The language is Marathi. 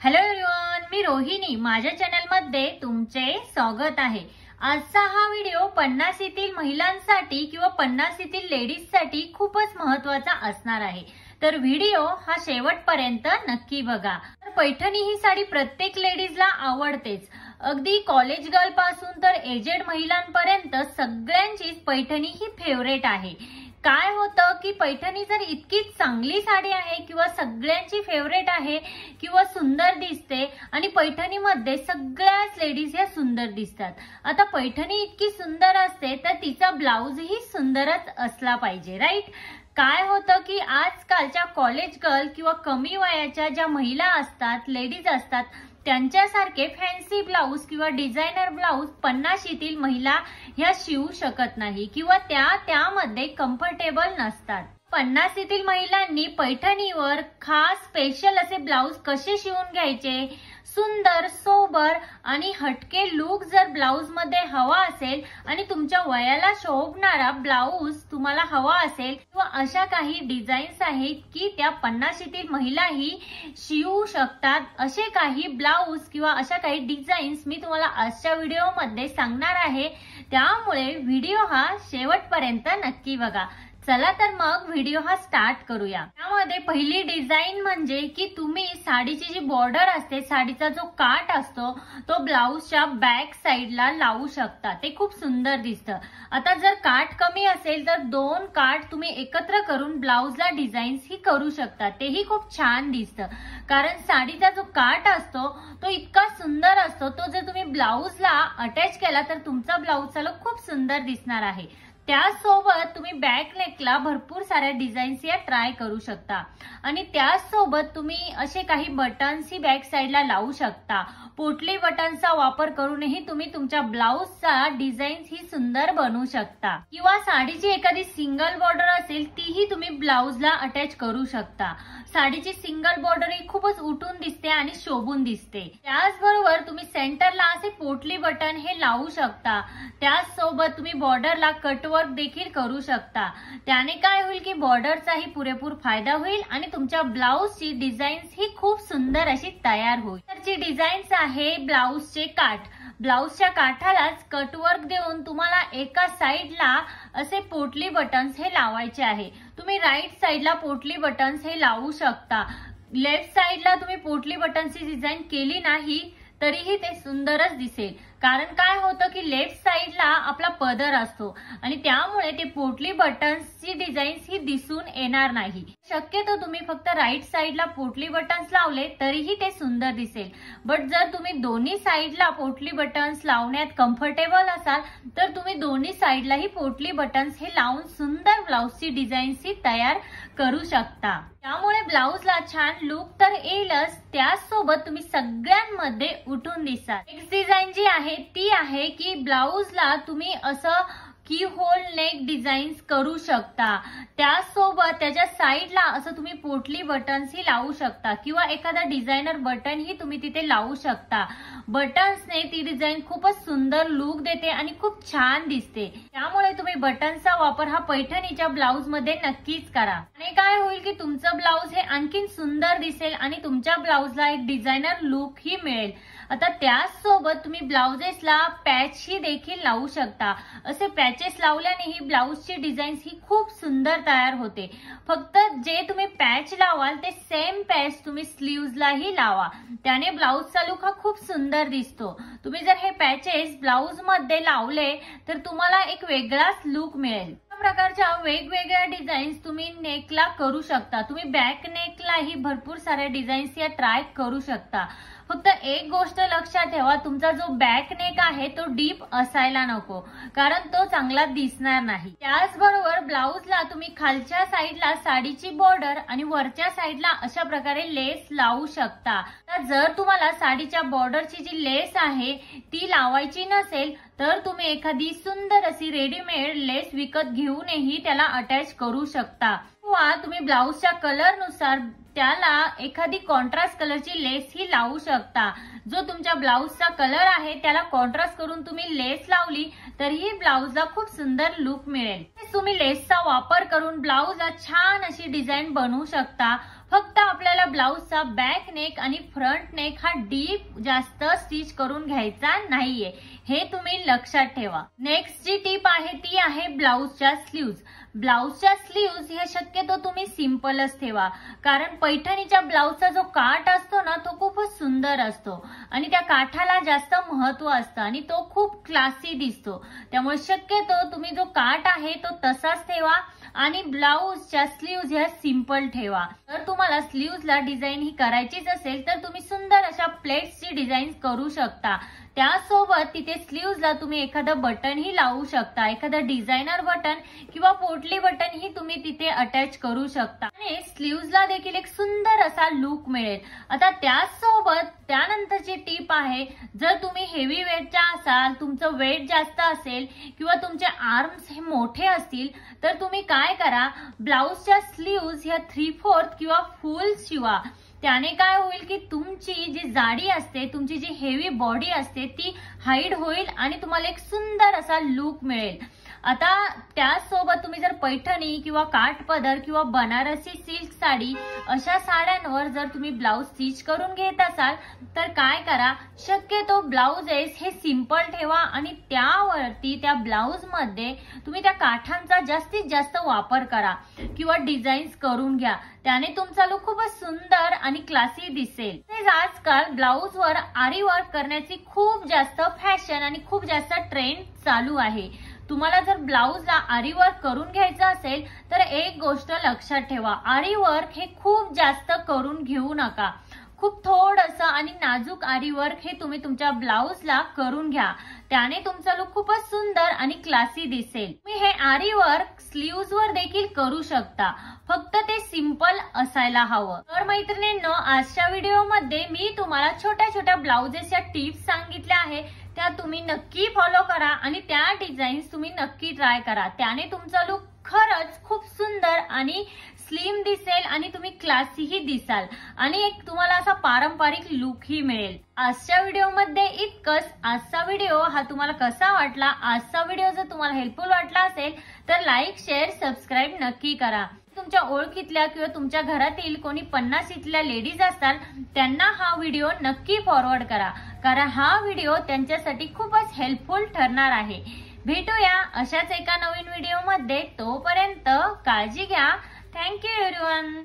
हॅलो एव्हरीवन, मी रोहिणी. माझ्या चॅनलमध्ये तुमचे स्वागत आहे. आजचा हा व्हिडिओ 50 येथील महिलांसाठी किंवा 50 येथील लेडीजसाठी खूपच महत्त्वाचा असणार आहे. तर व्हिडिओ हा शेवटपर्यंत नक्की बघा. तर पैठणी ही साडी प्रत्येक लेडीजला आवडतेच. अगदी कॉलेज गर्ल पासून तर एजेड महिलांपर्यंत सगळ्यांचीच पैठणी ही फेवरेट आहे. काय होतं की पैठणी जर इतकी चांगली साडी आहे किंवा सगळ्यांची फेवरेट आहे किंवा सुंदर दिसते आणि पैठणीमध्ये सगळ्याच लेडीज ह्या सुंदर दिसतात. आता पैठणी इतकी सुंदर असते तर तिचा ब्लाउजही सुंदरच असला पाहिजे, राईट? काय होतं की आजकालच्या कॉलेज गर्ल किंवा कमी वयाच्या ज्या महिला असतात, लेडीज असतात, त्यांच्यासारखे फॅन्सी ब्लाउज किंवा डिझायनर ब्लाउज 50 येथील महिला ह्या शिवू शकत नाही किंवा त्यामध्ये कम्फर्टेबल नसतात. 50 येथील महिलांनी पैठणीवर खास स्पेशल असे ब्लाउज कसे शिवून घ्यायचे, सुंदर, सोबर आणि हटके लुक जर ब्लाउज मध्ये हवा असेल आणि तुमच्या वयाला शोभणारा ब्लाउज तुम्हाला हवा असेल किंवा अशा काही डिझाईन्स आहेत की त्या 50 येथील महिलाही शिवू शकतात, असे काही ब्लाउज किंवा अशा काही डिझाईन्स मी तुम्हाला आजच्या व्हिडिओमध्ये सांगणार आहे. त्यामुळे व्हिडिओ हा शेवटपर्यंत नक्की बघा. चला तर मग व्हिडिओ हा स्टार्ट करूया. त्यामध्ये पहिली डिझाईन म्हणजे की तुम्ही साडीची जी बॉर्डर असते, साडीचा जो काठ असतो तो ब्लाउजच्या बॅक साइडला लावू शकता. ते खूप सुंदर दिसतं. आता जर काठ कमी असेल तर 2 काठ तुम्ही एकत्र करून ब्लाउजला डिझाईन्स ही करू शकता. तेही खूप छान दिसतं. कारण साडीचा जो काठ असतो तो इतका सुंदर असतो, तो जर तुम्ही ब्लाउजला अटॅच केला तर तुमचा ब्लाउजचा लुक खूप सुंदर दिसणार आहे. त्यासोबत तुम्ही बॅक नेकला भरपूर साऱ्या डिझाईन्स या ट्राय करू शकता आणि त्यासोबत तुम्ही असे काही बटन्स ही बॅक साइडला लावू शकता. पोटली बटन्सचा वापर करूनही तुम्ही तुमच्या ब्लाउजचा डिझाईन्स ही सुंदर बनवू शकता किंवा साडीची एखादी सिंगल बॉर्डर असेल तीही तुम्ही ब्लाउजला अटॅच करू शकता. साडीची सिंगल बॉर्डर ही खूपच उठून दिसते आणि शोभून दिसते. त्याचबरोबर तुम्ही सेंटरला असे पोटली बटन हे लावू शकता. त्याचसोबत तुम्ही बॉर्डरला कटवर्क देखील करू शकता. त्याने काय होईल की बॉर्डरचाही पुरेपूर फायदा होईल आणि तुमच्या ब्लाउजची डिझाईन्स ही खूप सुंदर अशी तयार होईल. तरची डिझाईन्स आहे ब्लाउजचे काठ. ब्लाउजच्या काठालाच कटवर्क देऊन तुम्हाला एका साइडला असे पोटली बटन्स हे लावायचे आहे. तुम्ही राईट साइडला पोटली बटन्स हे लावू शकता. लेफ्ट साइडला तुम्ही पोटली बटन्सची डिझाईन केली नाही तरीही ते सुंदरच दिसेल. कारण काय होतं की लेफ्ट साइडला आपला पदर असतो आणि त्यामुळे ते पोटली बटन्सची डिझाईन्स ही दिसून येणार नाही. शक्यतो तुम्ही फक्त राईट साइडला पोटली बटन्स लावले तरीही ते सुंदर दिसेल. बट जर तुम्ही दोन्ही साइडला पोटली बटन्स लावण्यात कम्फर्टेबल असाल तर तुम्ही दोन्ही साइडलाही पोटली बटन्स हे लावून सुंदर ब्लाउजची डिझाईन्स ही तयार करू शकता. त्यामुळे ब्लाउजला छान लुक तर येईलच, त्याचसोबत तुम्ही सगळ्यांमध्ये उठून दिसाल. नेक्स्ट डिझाईन जी आहे ती आहे की ब्लाउजला तुम्ही असं की होल नेक डिझाईन्स करू शकता. त्यासोबत त्याच्या साइडला असं तुम्ही पोटली बटन्स ही लावू शकता किंवा एखादा डिझायनर बटन ही तुम्ही तिथे लावू शकता. बटन्सने ती डिझाईन खूपच सुंदर लुक देते आणि खूप छान दिसते. त्यामुळे तुम्ही बटन्सचा वापर हा पैठणीच्या ब्लाउज मध्ये नक्कीच करा आणि काय होईल की तुमचं ब्लाउज हे आणखीन सुंदर दिसेल आणि तुमच्या ब्लाउजला एक डिझायनर लुक ही मिळेल. आता त्याचसोबत तुम्ही ब्लाउजेसला पॅच ही देखील लावू शकता. असे पॅचेस लावल्याने ही ब्लाउजची डिझाईन्स ही खूप सुंदर तयार होते. फक्त जे तुम्ही पॅच लावाल ते सेम पॅच तुम्ही स्लीव्हजलाही लावा. त्याने ब्लाउजचा लुक हा खूप सुंदर दिसतो. तुम्ही जर हे पॅचेस ब्लाउज मध्ये लावले तर तुम्हाला एक वेगळाच लुक मिळेल. प्रकारच्या वेगवेगळ्या डिझाईन्स तुम्ही नेकला करू शकता. तुम्ही बॅक नेकलाही भरपूर साऱ्या डिझाईन्स या ट्राय करू शकता. फक्त एक गोष्ट लक्षात ठेवा, तुमचा जो बॅक नेक आहे तो डीप असायला नको, कारण तो चांगला दिसणार नाही. त्याचबरोबर ब्लाउजला तुम्ही खालच्या साइडला साडीची बॉर्डर आणि वरच्या साइडला अशा प्रकारे लेस लावू शकता. तर जर तुम्हाला साडीच्या बॉर्डरची जी लेस आहे ती लावायची नसेल तर तुम्ही एखादी सुंदर अशी रेडीमेड लेस विकत घेऊनही त्याला अटॅच करू शकता किंवा तुम्ही ब्लाउजच्या कलरनुसार त्याला एखादी कॉन्ट्रास्ट कलरची लेस ही लावू शकता. जो तुमच्या ब्लाउजचा कलर आहे त्याला कॉन्ट्रास्ट करून तुम्ही लेस लावली तरीही ब्लाउजला खूप सुंदर लुक मिळेल. तुम्ही लेसचा वापर करून ब्लाउजला छान अशी डिझाईन बनवू शकता. फक्त आपल्याला ब्लाउजचा बॅक नेक आणि फ्रंट नेक हा डीप जास्त स्टिच करून घ्यायचा नाहीये, हे तुम्ही लक्षात ठेवा. नेक्स्ट जी टीप आहे ती आहे ब्लाउजच्या स्लीव्ज. ब्लाउजच्या स्लीव्ज हे शक्यतो तुम्ही सिंपलच ठेवा, कारण पैठणीच्या ब्लाउजचा जो काठ असतो ना तो खूपच सुंदर असतो आणि त्या काठाला जास्त महत्व असतं आणि तो खूप क्लासी दिसतो. त्यामुळे शक्यतो तुम्ही जो काठ आहे तो तसाच ठेवा आणि ब्लाउजच्या स्लीव्ज ह्या सिंपल ठेवा. जर तुम्हाला स्लीव्जला डिझाईन ही करायचीच असेल तर तुम्ही सुंदर अशा प्लेट्सची डिझाईन करू शकता. त्यासोबत तिथे स्लीव्जला तुम्ही एखादं बटन ही लावू शकता, एखादं डिझायनर बटन किंवा पोटली बटन ही तुम्ही तिथे अटॅच करू शकता आणि स्लीव्जला देखील एक सुंदर असा लुक मिळेल. आता त्यासोबत त्यानंतरची टीप आहे, जर तुम्ही हेवी वेटच्या असाल, तुमचं वेट जास्त असेल किंवा तुमचे आर्म्स हे मोठे असतील तर तुम्ही काय करा, ब्लाउजच्या स्लीव्ज ह्या 3/4 किंवा फुल शिवा. त्याने काय होईल की तुमची जी जाडी असते, तुमची जी हेवी बॉडी असते ती हाईड होईल आणि तुम्हाला एक सुंदर असा लुक मिळेल. आता त्यासोबत तुम्ही जर पैठणी किंवा काठपदर किंवा बनारसी सिल्क साडी अशा साड्यांवर जर तुम्ही ब्लाउज स्टिच करून घेत असाल तर काय करा, शक्यतो ब्लाउजेस हे सिंपल ठेवा आणि त्यावरती त्या ब्लाउज मध्ये तुम्ही त्या काठांचा जास्तीत जास्त वापर करा किंवा डिझाईन्स करून घ्या. त्याने तुमचा लुक खूपच सुंदर आणि क्लासी दिसेल. तसेच आजकाल ब्लाउजवर आरी वर्क करण्याची खूप जास्त फॅशन आणि खूप जास्त ट्रेंड चालू आहे. तुम्हाला जर ब्लाउजला आरी वर्क करून घ्यायचं असेल तर एक गोष्ट लक्षात ठेवा, आरी वर्क हे खूप जास्त करून घेऊ नका. खूप थोडंसं आणि नाजूक आरी वर्क हे तुम्ही तुमच्या ब्लाउजला करून घ्या. त्याने तुमचा लुक खूपच सुंदर आणि क्लासी दिसेल. तुम्ही हे आरी वर्क स्लीव्जवर देखील करू शकता, फक्त ते सिंपल असायला हवं. तर मैत्रिणींनो, आजच्या व्हिडिओमध्ये मी तुम्हाला छोट्या छोट्या ब्लाउजेसच्या टिप्स सांगितल्या आहे, त्या तुम्ही नक्की फॉलो करा आणि त्या डिझाईन्स तुम्ही नक्की ट्राय करा. त्याने तुमचा लुक खरंच खूप सुंदर आणि स्लिम दिसेल आणि तुम्ही क्लासीही दिसाल आणि एक तुम्हाला असा पारंपरिक लुक ही मिळेल. आजच्या व्हिडिओमध्ये इतकंच. आजचा व्हिडिओ हा तुम्हाला कसा वाटला? आजचा व्हिडिओ जर तुम्हाला हेल्पफुल वाटला असेल तर लाईक, शेअर, सबस्क्राईब नक्की करा. तुमच्या ओळखीतल्या किंवा तुमच्या घरातील कोणी 50ल्या लेडीज असतात त्यांना हा व्हिडिओ नक्की फॉरवर्ड करा, कारण हा व्हिडिओ त्यांच्यासाठी खूपच हेल्पफुल ठरणार आहे. भेटूया अशाच एका नवीन व्हिडिओमध्ये. तोपर्यंत काळजी घ्या. Thank you everyone.